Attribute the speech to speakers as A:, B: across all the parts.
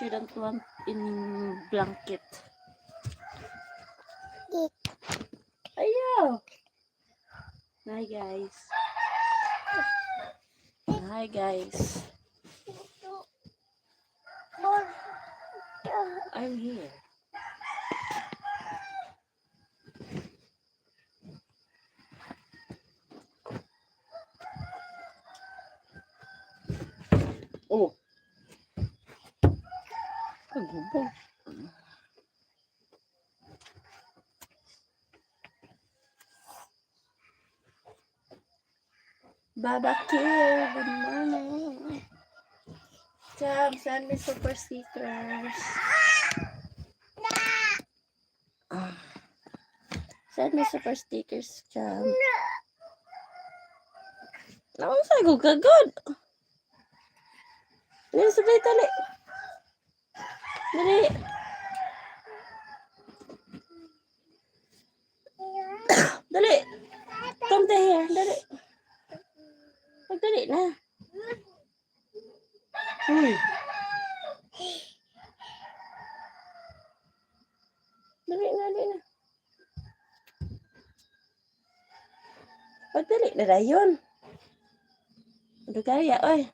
A: shouldn't want in blanket. Ayaw. Hi guys. Hi guys. I'm here. Oh. Pagubog. Baba Kill, good morning. Cham, send me super stickers. Send me super stickers, Cham. Naunsa ko kagod. Dali, sabay tali. Dali. Dali. Come to here. Dali. Magdali na. Uy. Dali na, dali na. Magdali na dayon. Ano kaya, oy.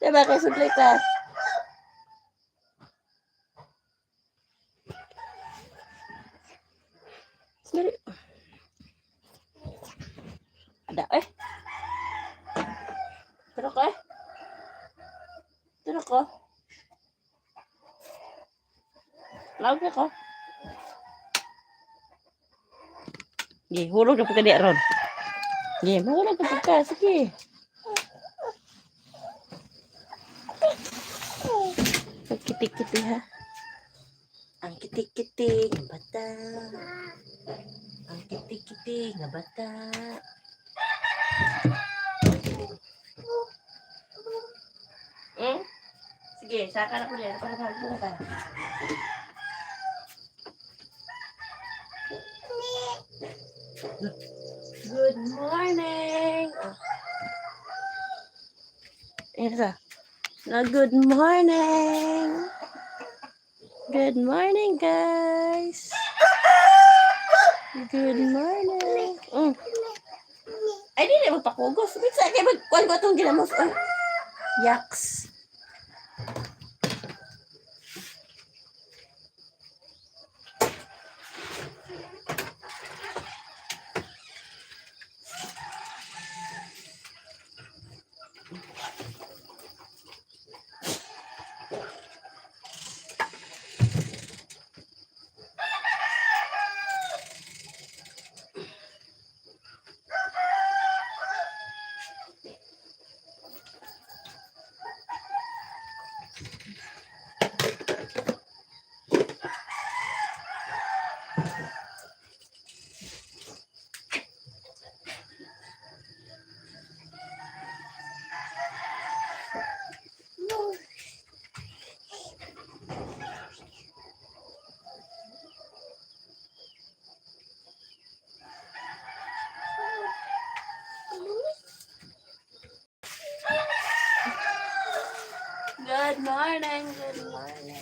A: Diba kayo sudlay ka? Dali. Ada, eh. Turok, eh. Turok ko. Lawag ako. Sige, hulog na po ka di, Ron. Sige, mahulog na po ka. Sige. Pagkitik-kitik, ha? Ang kitik-kitik ng bata. Ang kitik-kitik ng bata. Sige, saka na po yan. Para magpunta ka. Good morning. Ito. Na good morning. Good morning, guys. Good morning. Ay, di na magpakugos. Bisa kayo magkuhan ko itong ginamos. Yaks. Good morning. Good morning.